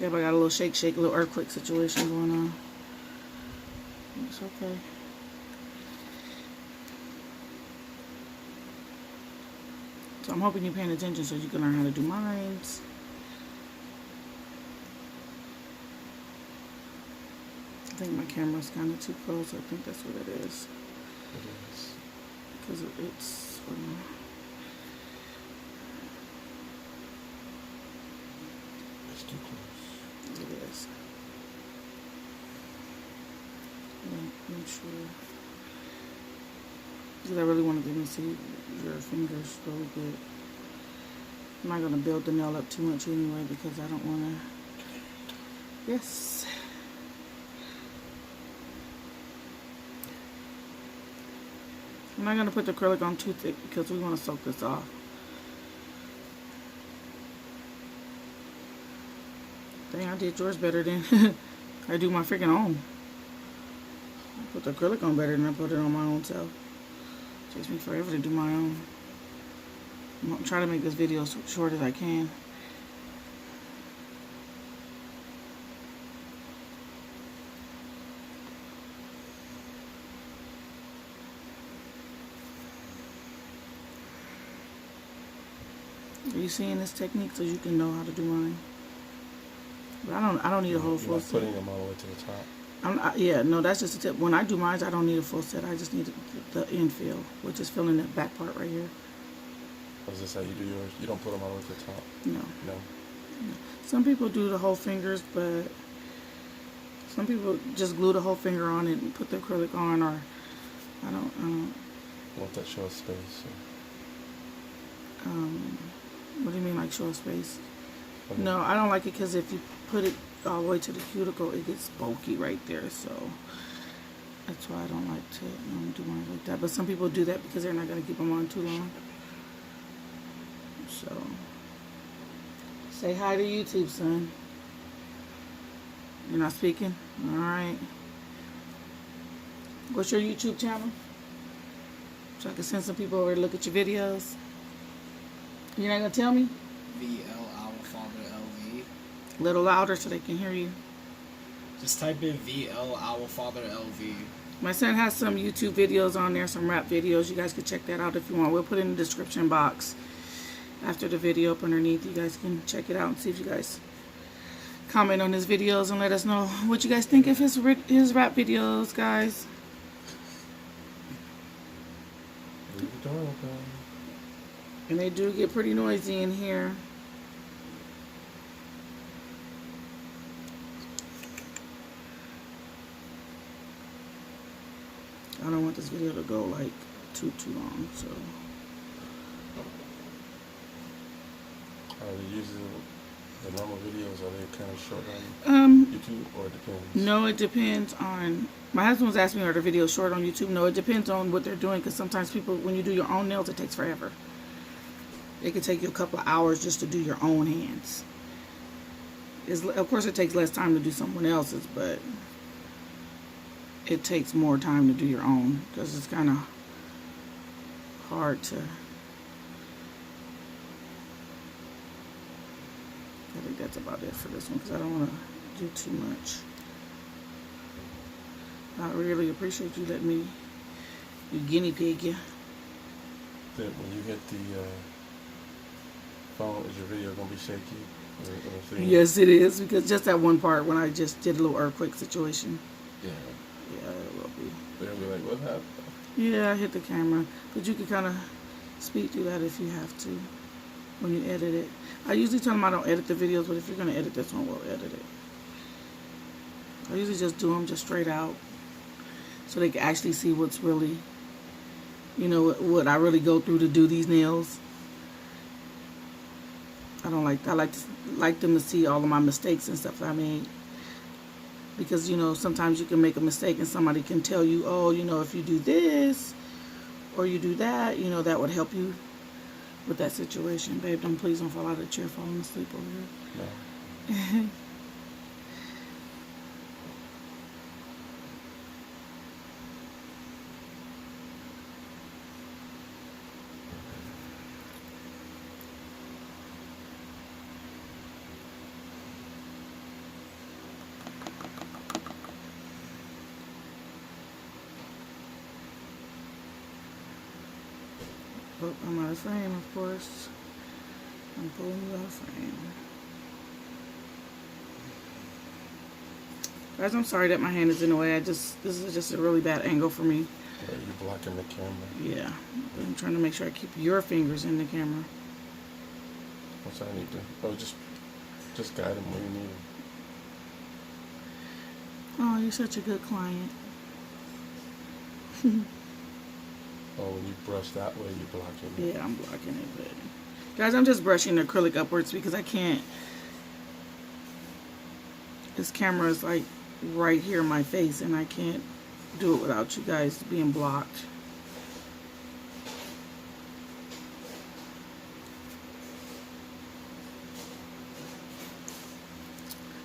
Yeah, but I got a little shake, a little earthquake situation going on. It's okay. So I'm hoping you're paying attention so you can learn how to do mines. I think my camera's kind of too close. I think that's what it is. It is. Because it's... It's too close. It is. Make sure. Because I really wanted them to see your fingers really good. I'm not going to build the nail up too much anyway because I don't want to... Yes. I'm not going to put the acrylic on too thick because we want to soak this off. Dang, I did yours better than I do my freaking own. I put the acrylic on better than I put it on my own self. It takes me forever to do my own. I'm trying to make this video as short as I can. Are you seeing this technique so you can know how to do mine? But I don't need a whole full set. You're not putting them all the way to the top. Yeah, no, that's just a tip. When I do mine, I don't need a full set. I just need the infill, which is filling that back part right here. Is this how you do yours? You don't put them all the way to the top? No. No. Some people do the whole fingers, but some people just glue the whole finger on it and put the acrylic on, or I don't. Want that show space? So. What do you mean, like show space? Okay. No, I don't like it because if you put it all the way to the cuticle, it gets bulky right there. So that's why I don't like to do mine like that. But some people do that because they're not going to keep them on too long. So say hi to YouTube, son. You're not speaking? All right. What's your YouTube channel? So I can send some people over to look at your videos. You're not going to tell me? VL Our Father LV. A little louder so they can hear you. Just type in VL Our Father LV. My son has some YouTube videos on there, some rap videos. You guys can check that out if you want. We'll put it in the description box after the video up underneath. You guys can check it out and see if you guys comment on his videos and let us know what you guys think of his rap videos, guys. Leave the door open. And they do get pretty noisy in here. I don't want this video to go like too long, so. Are they using the normal videos? Are they kind of short on YouTube, or it depends? No, it depends on. My husband was asking me, are the videos short on YouTube? No, it depends on what they're doing, because sometimes people, when you do your own nails, it takes forever. It could take you a couple of hours just to do your own hands. Of course, it takes less time to do someone else's, but it takes more time to do your own because it's kind of hard to. I think that's about it for this one because I don't want to do too much. I really appreciate you letting me guinea pig you. Then when you hit the phone, is your video gonna be shaky? Yes, it is, because just that one part when I just did a little earthquake situation. Yeah. Yeah, it will be. They're gonna be like, what happened? Yeah, I hit the camera, but you can kind of speak through that if you have to when you edit it. I usually tell them I don't edit the videos, but if you're gonna edit this one, we'll edit it. I usually just do them just straight out, so they can actually see what's really, you know, what I really go through to do these nails. I like them to see all of my mistakes and stuff I made. Because, you know, sometimes you can make a mistake and somebody can tell you, oh, you know, if you do this or you do that, you know, that would help you with that situation. Babe, please don't fall out of the chair falling asleep over here. No. Oh, I'm out of frame, of course. I'm pulling you out of frame. Guys, I'm sorry that my hand is in the way. This is just a really bad angle for me. Yeah, you're blocking the camera. Yeah. I'm trying to make sure I keep your fingers in the camera. What's I need to? Oh, just guide them where you need them. Oh, you're such a good client. Oh, when you brush that way, you're blocking it. Yeah, I'm blocking it, but guys, I'm just brushing the acrylic upwards because I can't. This camera is like right here in my face, and I can't do it without you guys being blocked.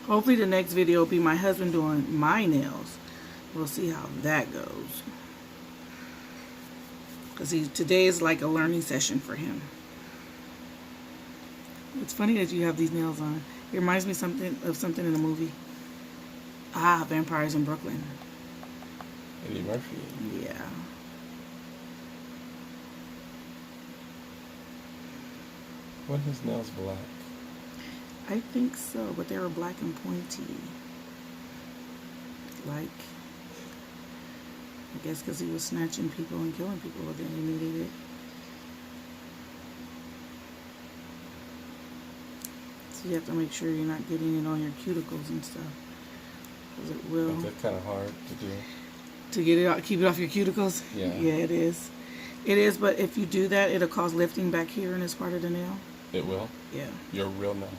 Hopefully the next video will be my husband doing my nails. We'll see how that goes. Because today is like a learning session for him. It's funny that you have these nails on. It reminds me of something in a movie. Vampires in Brooklyn. Eddie Murphy. Yeah. What his nails black? I think so, but they were black and pointy. Like, I guess because he was snatching people and killing people, then he needed it. So you have to make sure you're not getting it on your cuticles and stuff, because it will. Is that kind of hard to do? To get it out, keep it off your cuticles? Yeah. Yeah, it is. It is, but if you do that, it'll cause lifting back here in this part of the nail. It will? Yeah. Your real nail?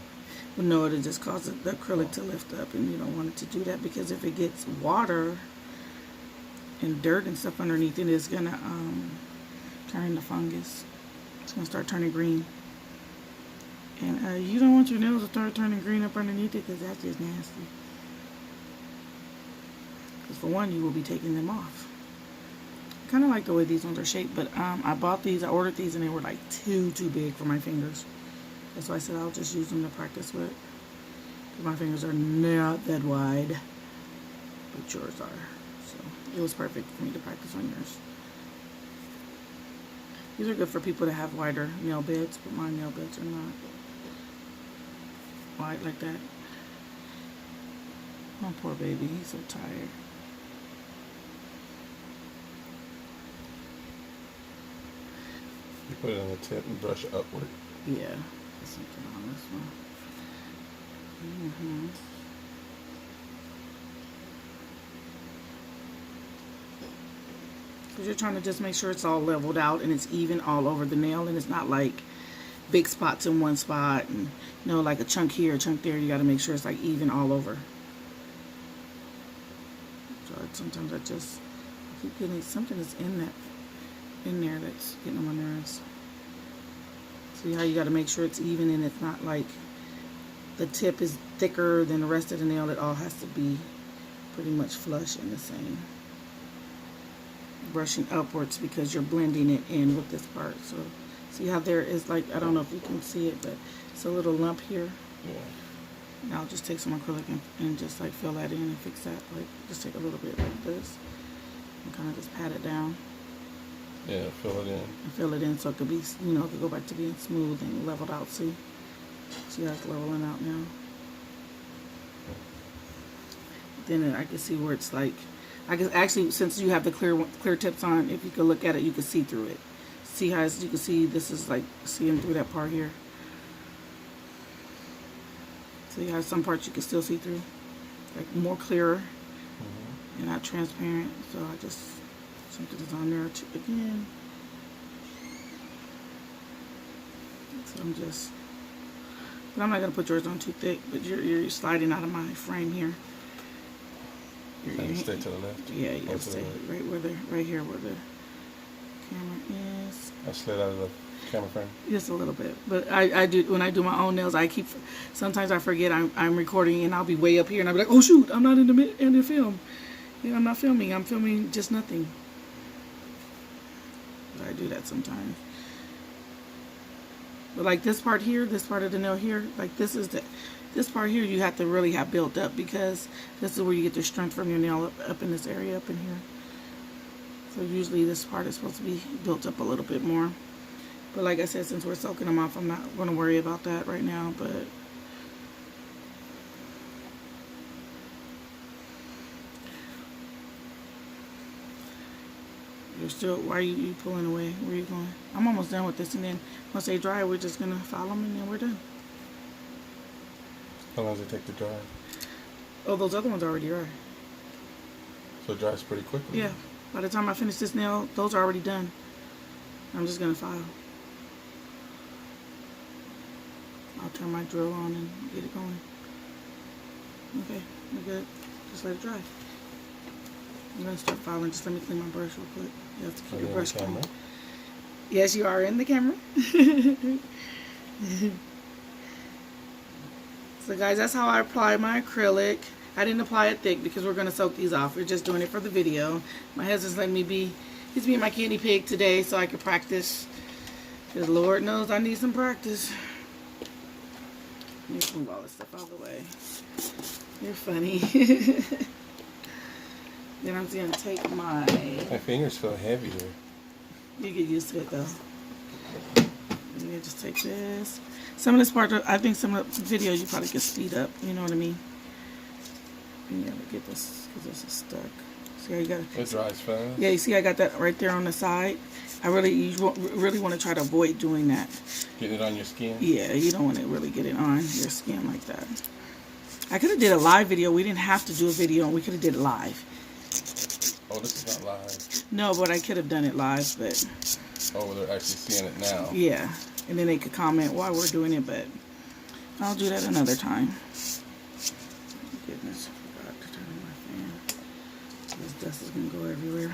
But no, it'll just cause the acrylic to lift up, and you don't want it to do that, because if it gets water and dirt and stuff underneath it, it's gonna turn into fungus. It's gonna start turning green, and you don't want your nails to start turning green up underneath it, because that's just nasty. Because for one, you will be taking them off. I kind of like the way these ones are shaped, but I ordered these, and they were like too big for my fingers. That's why I said I'll just use them to practice with. Because my fingers are not that wide, but yours are. So it was perfect for me to practice on yours. These are good for people that have wider nail beds, but my nail beds are not wide like that. Oh, poor baby, he's so tired. You put it on the tip and brush upward. Yeah, there's something on this one. Because you're trying to just make sure it's all leveled out and it's even all over the nail, and it's not like big spots in one spot and, you know, like a chunk here, a chunk there. You got to make sure it's like even all over. So sometimes I keep getting something that's in there that's getting on my nerves. See how you got to make sure it's even, and it's not like the tip is thicker than the rest of the nail. It all has to be pretty much flush and the same. Brushing upwards because you're blending it in with this part. So see how there is, like, I don't know if you can see it, but it's a little lump here. Yeah. And I'll just take some acrylic and just like fill that in and fix that. Like, just take a little bit like this and kind of just pat it down. Yeah, fill it in. And fill it in so it could be, you know, it could go back to being smooth and leveled out. See how it's leveling out now. Then I can see where it's like, I can actually, since you have the clear tips on, if you could look at it, you can see through it. See how you can see this is like seeing through that part here. See how some parts you can still see through, like more clearer and not transparent. So I just, something is on there again. So but I'm not gonna put yours on too thick. But you're sliding out of my frame here. Trying to stay to the left. Yeah, you gotta stay right here where the camera is. I slid out of the camera frame. Just a little bit, but I do, when I do my own nails, sometimes I forget I'm recording, and I'll be way up here, and I'll be like, oh shoot, I'm not in the film. Yeah, I'm not filming. I'm filming just nothing. But I do that sometimes. But like this part here, this part of the nail here, like this part here, you have to really have built up, because this is where you get the strength from your nail up in this area up in here. So usually this part is supposed to be built up a little bit more. But like I said, since we're soaking them off, I'm not going to worry about that right now. But you're still, why are you pulling away? Where are you going? I'm almost done with this, and then once they dry, we're just going to file them, and then we're done. How long does it take to dry? Oh, those other ones are already dry. So it dries pretty quickly? Yeah. By the time I finish this nail, those are already done. I'm just going to file. I'll turn my drill on and get it going. Okay, we're good. Just let it dry. I'm going to start filing. Just let me clean my brush real quick. You have to keep your brush clean. Yes, you are in the camera. So guys, that's how I apply my acrylic. I didn't apply it thick because we're going to soak these off. We're just doing it for the video. My husband's letting me be, he's being my guinea pig today so I can practice. Because Lord knows I need some practice. Let me move all this stuff out of the way. You're funny. Then I'm just going to take my fingers feel heavier. You get used to it though. And then just take this. Some of this part, I think some of the videos you probably could speed up. You know what I mean? You gotta get this because this is stuck. See how you got it? It dries fast. Yeah, you see I got that right there on the side. You really want to try to avoid doing that. Getting it on your skin? Yeah, you don't want to really get it on your skin like that. I could have did a live video. We didn't have to do a video, and we could have did it live. Oh, this is not live. No, but I could have done it live, but... Oh, they're actually seeing it now. Yeah, and then they could comment while we're doing it, but I'll do that another time. Goodness, I forgot to turn on my fan. This dust is going to go everywhere.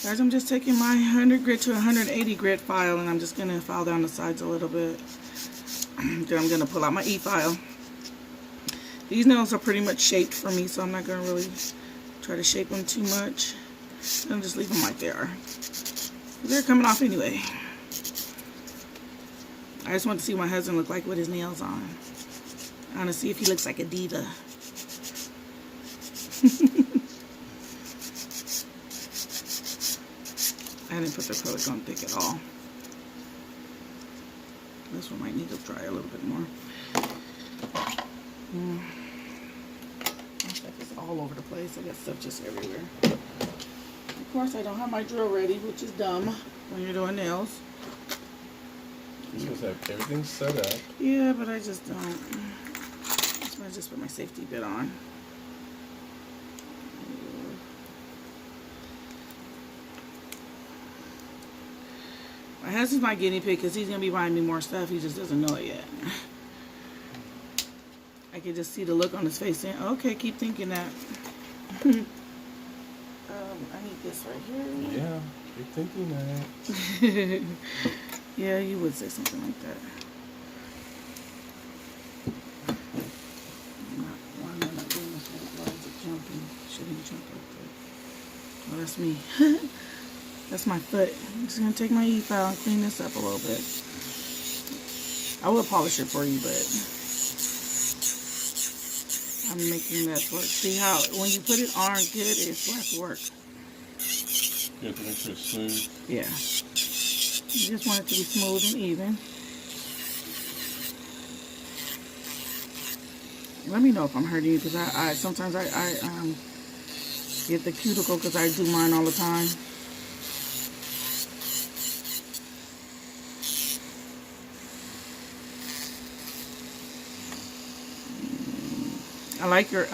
Guys, I'm just taking my 100 grit to 180 grit file, and I'm just going to file down the sides a little bit. Then I'm going to pull out my E-file. These nails are pretty much shaped for me, so I'm not going to really try to shape them too much. I'm just leave them like they are. They're coming off anyway. I just want to see what my husband look like with his nails on. I want to see if he looks like a diva. I didn't put the acrylic on thick at all. This one might need to dry a little bit more. My stuff is all over the place. I got stuff just everywhere. Of course, I don't have my drill ready, which is dumb when you're doing nails. You're supposed to have everything set up. Yeah, but I just don't. So I just put my safety bit on. My husband's my guinea pig because he's going to be buying me more stuff. He just doesn't know it yet. I can just see the look on his face saying, okay, keep thinking that. I need this right here. Yeah, keep thinking that. Yeah, you would say something like that. Why am I not doing this? Why is it jumping? Shouldn't jump like that. Oh, that's me. That's my foot. I'm just going to take my E-file and clean this up a little bit. I will polish it for you, but I'm making less work. See how when you put it on good, it's less work. You have to make sure it's smooth. Yeah. You just want it to be smooth and even. Let me know if I'm hurting you, because I sometimes I get the cuticle because I do mine all the time. I like your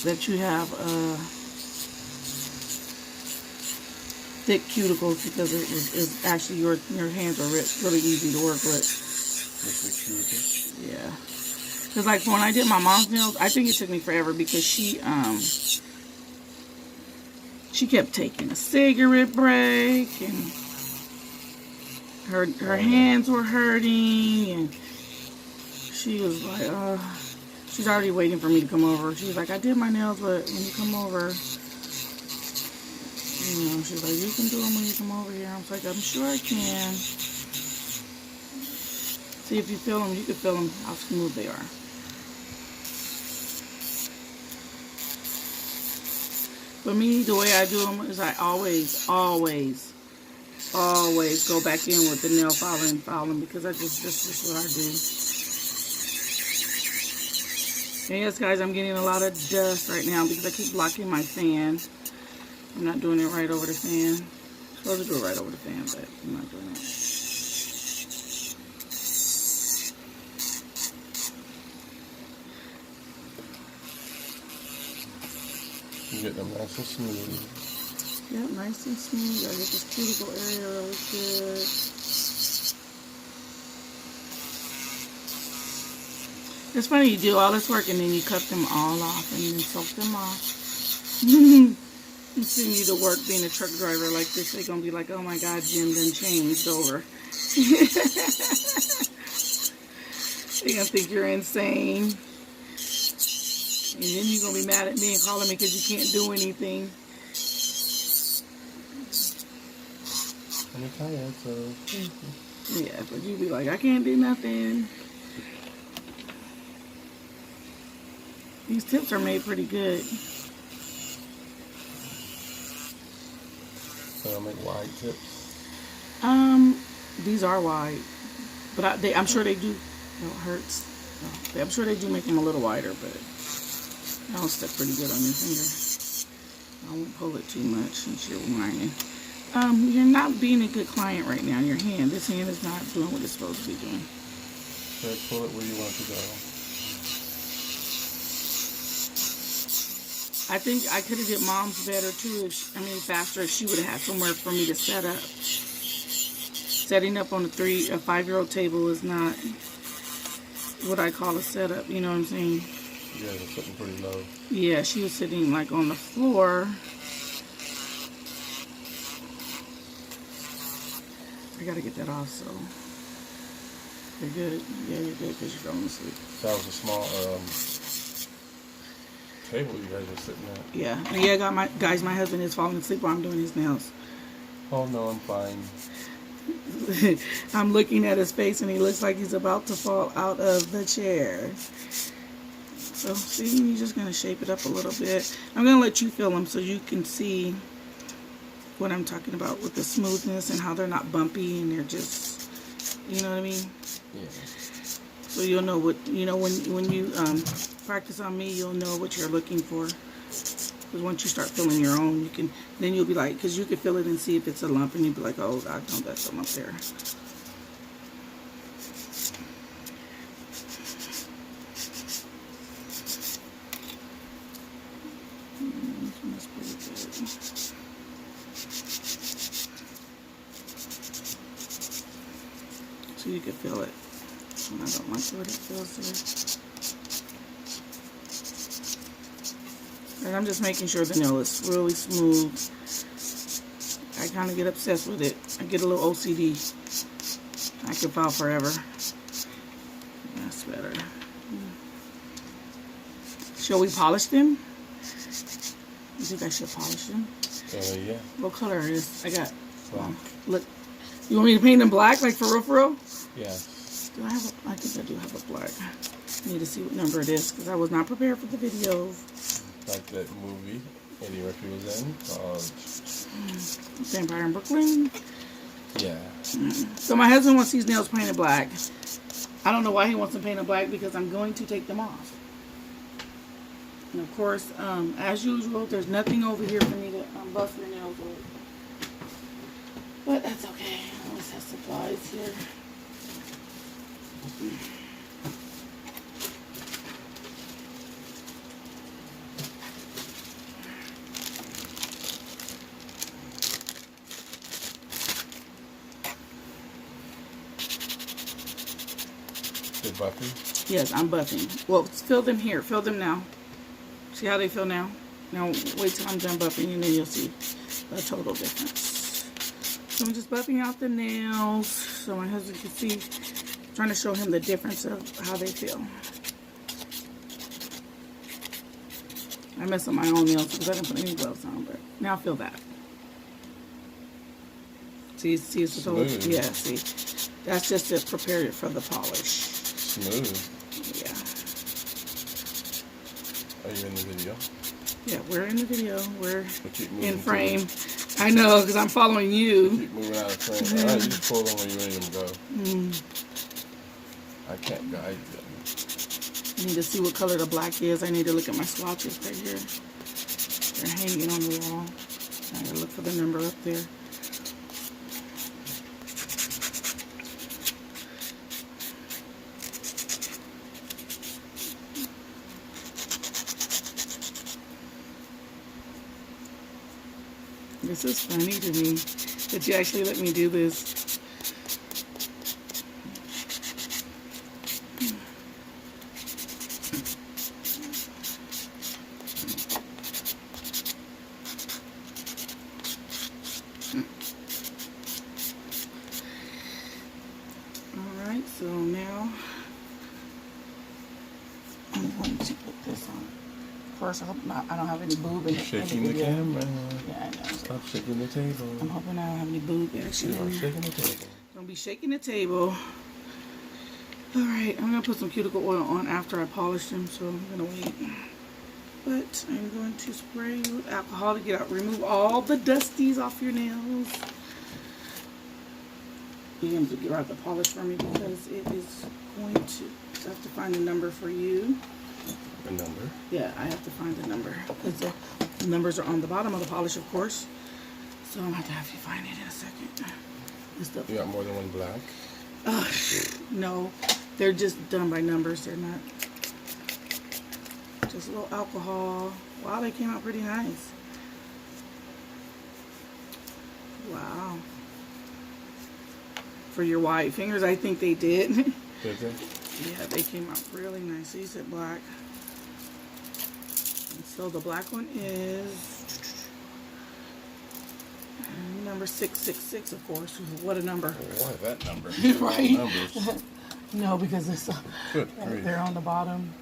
that you have thick cuticles, because it is actually your hands are really easy to work with. Yeah, because like when I did my mom's nails, I think it took me forever because she kept taking a cigarette break, and her hands were hurting, and she was like, she's already waiting for me to come over. She was like, I did my nails, but when you come over, you know, she's like, you can do them when you come over here. I was like, I'm sure I can. See if you feel them. You can feel them, how smooth they are. For me, the way I do them is I always go back in with the nail filer and file them because that's just what I do. And yes, guys, I'm getting a lot of dust right now because I keep blocking my fan. I'm not doing it right over the fan. I'm supposed to do it right over the fan, but I'm not doing it. You get them nice and smooth. Yeah, nice and smooth. I get this cuticle area really good. It's funny, you do all this work and then you cut them all off and then soak them off. I'm seeing you to work being a truck driver like this. They're going to be like, oh my God, Jim done changed over. They're going to think you're insane. And then you're going to be mad at me and calling me because you can't do anything. I'm tired, so... Yeah, but you be like, I can't do nothing. These tips are made pretty good. So I make wide tips. These are wide. But I'm sure they do... No, it hurts. No, I'm sure they do make them a little wider, but... That'll stick pretty good on your finger. I won't pull it too much since you're whining. You're not being a good client right now. Your hand, this hand is not doing what it's supposed to be doing. So pull it where you want it to go. I think I could have did Mom's better too. Faster if she would have had somewhere for me to set up. Setting up on a 5-year-old table is not what I call a setup. You know what I'm saying? You guys are sitting pretty low. Yeah, she was sitting like on the floor. I gotta get that off, so you're good. Yeah, you're good because you're going to sleep. That was a small table you guys were sitting at. Yeah, and yeah, my husband is falling asleep while I'm doing his nails. Oh no, I'm fine. I'm looking at his face and he looks like he's about to fall out of the chair. So, see, you're just going to shape it up a little bit. I'm going to let you feel them so you can see what I'm talking about with the smoothness and how they're not bumpy and they're just, you know what I mean? Yeah. So you'll know what, when you practice on me, you'll know what you're looking for. Because once you start feeling your own, then you'll be like, because you can feel it and see if it's a lump and you'll be like, oh, God, no, that's a lump there. So you can feel it. And I don't like what it feels there. And I'm just making sure the nail is really smooth. I kind of get obsessed with it. I get a little OCD. I can file forever. That's better. Shall we polish them? You think I should polish them? Yeah. What color is? I got. Black. Look. You want me to paint them black, like for real, for real? Yeah. Do I have a? I think I do have a black. I need to see what number it is because I was not prepared for the video. Like that movie Eddie Murphy was in called Vampire in Brooklyn. Yeah. So my husband wants these nails painted black. I don't know why he wants them painted black because I'm going to take them off. And of course, as usual, there's nothing over here for me to buff your nails with. But that's okay. I always have supplies here. You're buffing? Yes, I'm buffing. Well, fill them here. Fill them now. See how they feel now? Now wait till I'm done buffing and then you'll see a total difference. So I'm just buffing out the nails so my husband can see. I'm trying to show him the difference of how they feel. I mess up my own nails because I didn't put any gloves on, but now feel that. See it's the total. Yeah, see. That's just to prepare it for the polish. Smooth. Yeah. Are you in the video? Yeah, we're in the video. We're Keep moving in frame. I know, because I'm following you. Keep moving out of frame. Alright, you just pull them when you're ready to go. I can't guide them. I need to see what color the black is. I need to look at my swatches right here. They're hanging on the wall. I gotta look for the number up there. This is funny to me that you actually let me do this. Alright, so now I'm going to put this on. First, I hope I don't have any boob in it. Shaking the camera. Yeah, I know. Stop shaking the table. I'm hoping I don't have any boob action. You are shaking the table. Don't be shaking the table. Alright, I'm going to put some cuticle oil on after I polish them, so I'm going to wait. But I'm going to spray with alcohol to get out, remove all the dusties off your nails. You're going to get out the polish for me because it is going to, I have to find a number for you. A number? Yeah, I have to find the number because the numbers are on the bottom of the polish, of course. So I'm going to have you find it in a second. You got more than one black? No, they're just done by numbers. They're not. Just a little alcohol. Wow, they came out pretty nice. Wow. For your white fingers, I think they did. Did they? Yeah, they came out really nice. So you said black. And so the black one is number 666, of course. What a number. Why that number? Right? Numbers. No, because it's Good grief. they're on the bottom.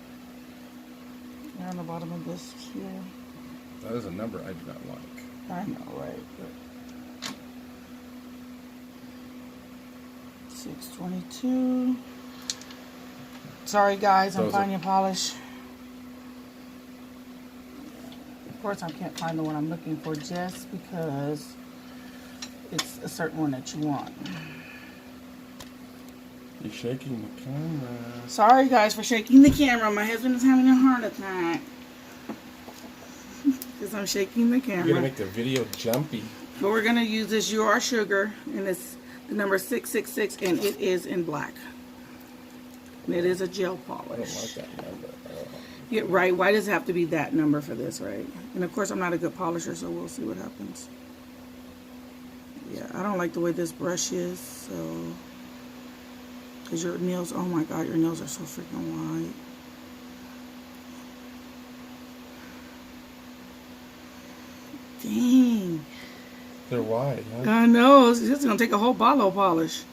They're on the bottom of this here. That is a number I do not like. I know, right? But 622. Sorry, guys, I'm Those finding polish. Of course, I can't find the one I'm looking for just because it's a certain one that you want. You're shaking the camera. Sorry, guys, for shaking the camera. My husband is having a heart attack because I'm shaking the camera. You're gonna make the video jumpy. But we're gonna use this UR Sugar, and it's the number 666, and it is in black. And it is a gel I don't polish. like that number. Yeah, right. Why does it have to be that number for this, right? And of course, I'm not a good polisher, so we'll see what happens. Yeah, I don't like the way this brush is, so. Because your nails, oh my God, your nails are so freaking white. Dang. They're white, huh? I know. It's just going to take a whole bottle of polish.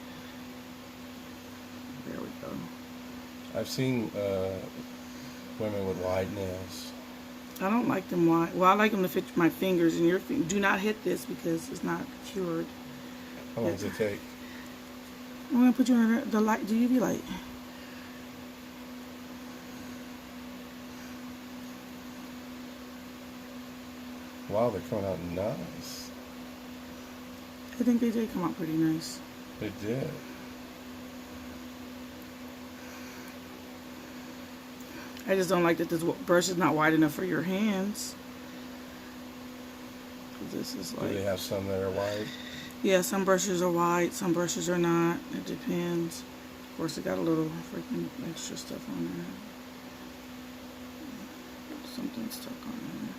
There we go. I've seen women with wide nails. I don't like them wide. Well, I like them to fit my fingers, and your fingers. Do not hit this because it's not cured. How long does it take? I'm going to put you under the light, the UV light. Wow, they're coming out nice. I think they did come out pretty nice. They did. I just don't like that this brush is not wide enough for your hands. This is Do like, they have some that are wide? yeah, some brushes are wide, some brushes are not. It depends. Of course, it got a little freaking extra stuff on there. Something stuck on there.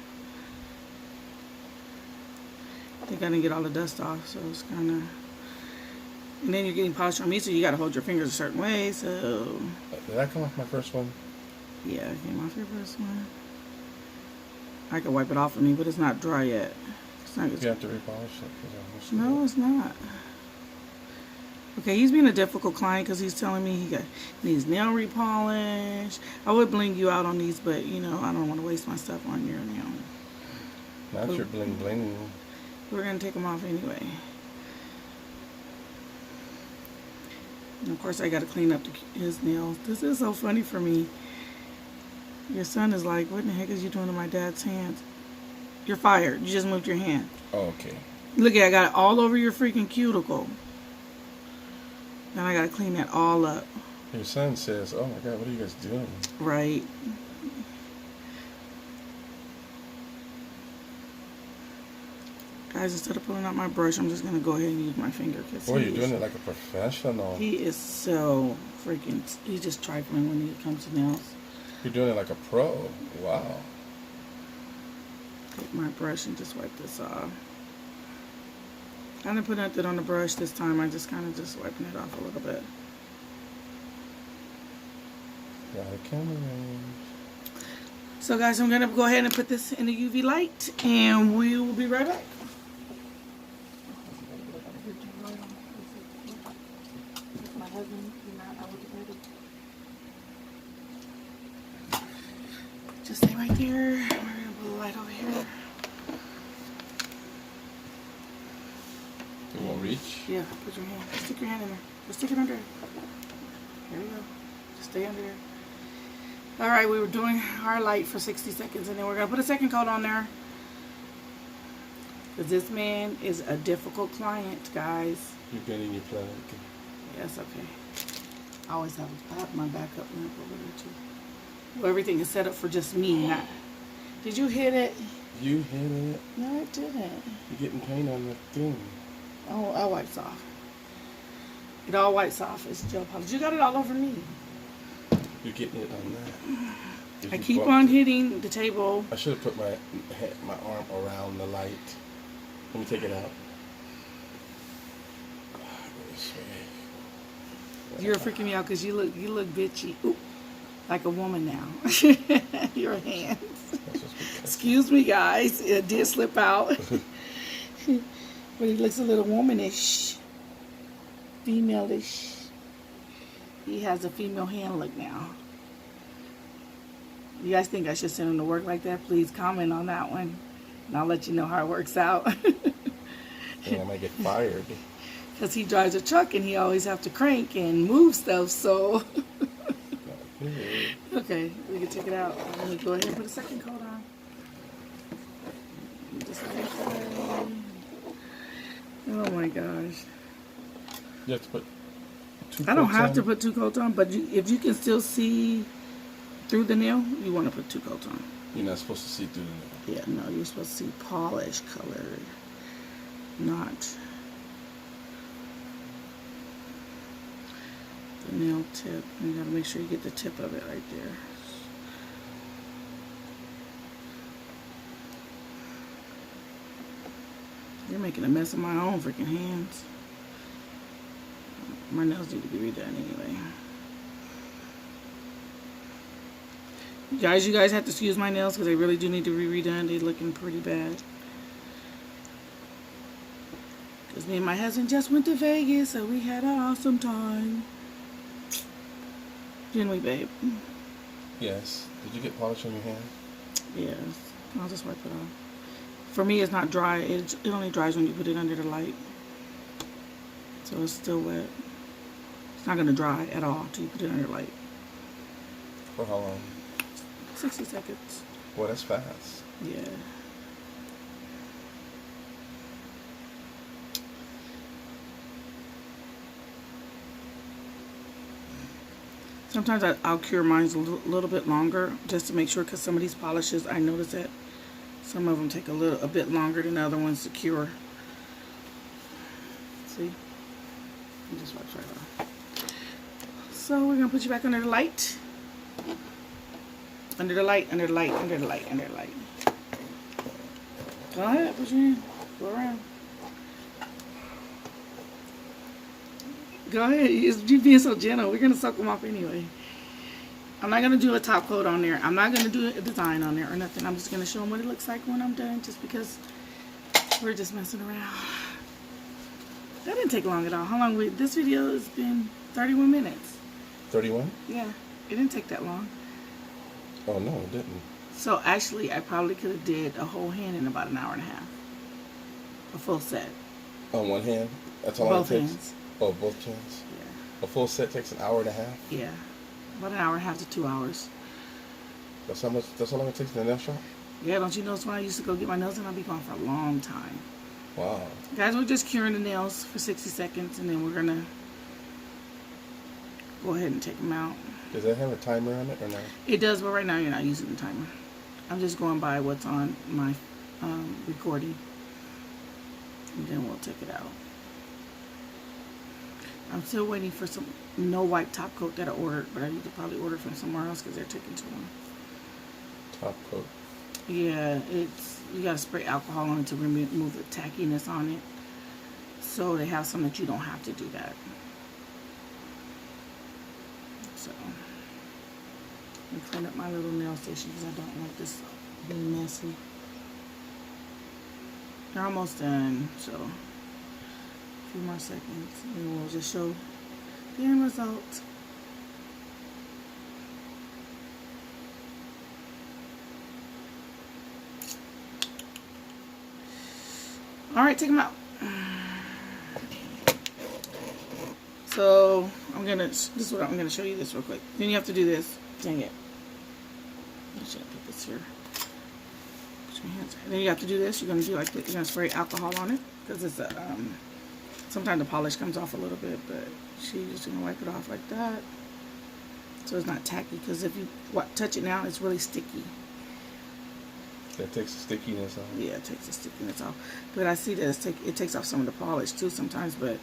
I think I didn't get all the dust off, so it's kind of. And then you're getting polish on me, so you got to hold your fingers a certain way. So. Did that come off my first one? Yeah, it came off your first one. I can wipe it off of me, but it's not dry yet. It's not. You have to repolish it. No, it's not. Okay, he's being a difficult client because he's telling me he needs nail repolish. I would bling you out on these, but you know I don't want to waste my stuff on your nail. Not your bling bling. We're gonna take them off anyway. And of course, I got to clean up his nails. This is so funny for me. Your son is like, "What in the heck is you doing to my dad's hands?" You're fired. You just moved your hand. Oh, okay. Look at, I got it all over your freaking cuticle. And I gotta clean that all up. Your son says, "Oh my God, what are you guys doing?" Right. Guys, instead of pulling out my brush, I'm just gonna go ahead and use my finger. Boy, you're doing it like a professional. He is so freaking. He's just trifling when it comes to nails. You're doing it like a pro. Wow. Take my brush and just wipe this off. I didn't put nothing on the brush this time. I just kind of just wiping it off a little bit. Got a camera range. So guys, I'm gonna go ahead and put this in the UV light, and we will be right back. My husband, just stay right there. We're gonna put the light over here. It won't reach? Yeah, put your hand. Stick your hand in there. Just stick it under. Here we go. Just stay under there. Alright, we were doing our light for 60 seconds, and then we're going to put a second coat on there. Because this man is a difficult client, guys. You're bending your plug. Yes, okay. I always have my backup lamp over there, too. Well, everything is set up for just me. Not. Did you hit it? You hit it. No, I didn't. You're getting paint on the thing. Oh, I wipes off. It all wipes off. It's gel polish. You got it all over me. You're getting it on that. I keep on hitting the table. I should have put my arm around the light. Let me take it out. You're freaking me out because you look bitchy. Ooh, like a woman now. Your hands. Excuse me, guys. It did slip out. But he looks a little womanish. Female-ish. He has a female hand look now. You guys think I should send him to work like that? Please comment on that one. And I'll let you know how it works out. Yeah, I might get fired. Because he drives a truck and he always have to crank and move stuff, so. Okay, we can take it out. I'm going to go ahead and put a second coat on. Just like that. Oh my gosh. You have to put two I don't coats have on? to put 2 coats on, but if you can still see through the nail, you want to put 2 coats on. You're not supposed to see through the nail. Yeah, no, you're supposed to see polish colored, not the nail tip. You gotta make sure you get the tip of it right there. You're making a mess of my own freaking hands. My nails need to be redone anyway. You guys have to excuse my nails because they really do need to be redone. They're looking pretty bad. Because me and my husband just went to Vegas, so we had an awesome time. Didn't we, babe? Yes. Did you get polish on your hand? Yes. I'll just wipe it off. For me, it's not dry. It only dries when you put it under the light. So it's still wet. It's not going to dry at all until you put it under the light. For how long? 60 seconds. Well, that's fast. Yeah. Sometimes I'll cure mine a little bit longer just to make sure, because some of these polishes, I notice that some of them take a bit longer than the other ones to cure. See? It just wipes right off. So we're going to put you back under the light. Under the light, under the light, under the light, under the light. Go ahead, put your hand. Go around. Go ahead. You're being so gentle. We're going to soak them off anyway. I'm not going to do a top coat on there. I'm not going to do a design on there or nothing. I'm just going to show them what it looks like when I'm done, just because we're just messing around. That didn't take long at all. How long? This video has been 31 minutes. 31? Yeah. It didn't take that long. Oh, no, it didn't. So actually, I probably could have did a whole hand in about an hour and a half. A full set. On one hand? That's all Both it takes? hands. Oh, both hands? Yeah. A full set takes an hour and a half? Yeah. About an hour and a half to 2 hours. That's how long it takes in the nail shop? Yeah, don't you notice when I used to go get my nails done, I'd be gone for a long time. Wow. Guys, we're just curing the nails for 60 seconds, and then we're going to go ahead and take them out. Does that have a timer on it or not? It does, but right now you're not using the timer. I'm just going by what's on my recording, and then we'll take it out. I'm still waiting for some no wipe top coat that I ordered, but I need to probably order from somewhere else because they're taking too long. Top coat. Yeah, you gotta spray alcohol on it to remove the tackiness on it. So they have some that you don't have to do that. So let me clean up my little nail station because I don't want this being messy. They're almost done, so a few more seconds and we'll just show the end result. Alright, take them out. So this is what I'm gonna show you this real quick. Then you have to do this. Dang it. I should put this here. Put your hands. Then you have to do this. You're gonna do like this. You're gonna spray alcohol on it because it's a sometimes the polish comes off a little bit, but she's just gonna wipe it off like that, so it's not tacky. Because if you touch it now, it's really sticky. That takes the stickiness off. Yeah, it takes the stickiness off. But I see that it takes off some of the polish too sometimes, but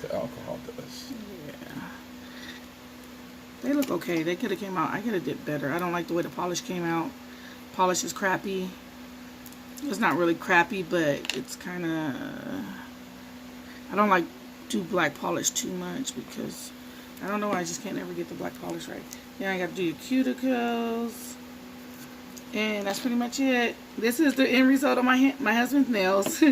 the alcohol does. Yeah. They look okay. They could have came out. I could have did better. I don't like the way the polish came out. Polish is crappy. It's not really crappy, but it's kind of... I don't like do black polish too much because I don't know why I just can't ever get the black polish right. Then I got to do your cuticles. And that's pretty much it. This is the end result of my husband's nails.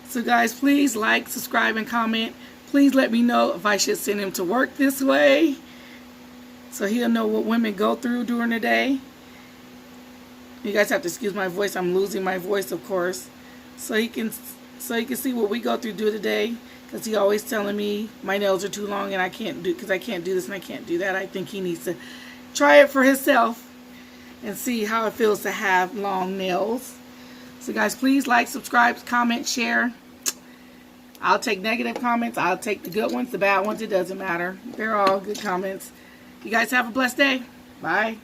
So guys, please like, subscribe, and comment. Please let me know if I should send him to work this way, so he'll know what women go through during the day. You guys have to excuse my voice. I'm losing my voice, of course, so he can see what we go through during the day. Because he always telling me my nails are too long and I can't do this and I can't do that. I think he needs to try it for himself and see how it feels to have long nails. So guys, please like, subscribe, comment, share. I'll take negative comments. I'll take the good ones, the bad ones. It doesn't matter. They're all good comments. You guys have a blessed day. Bye.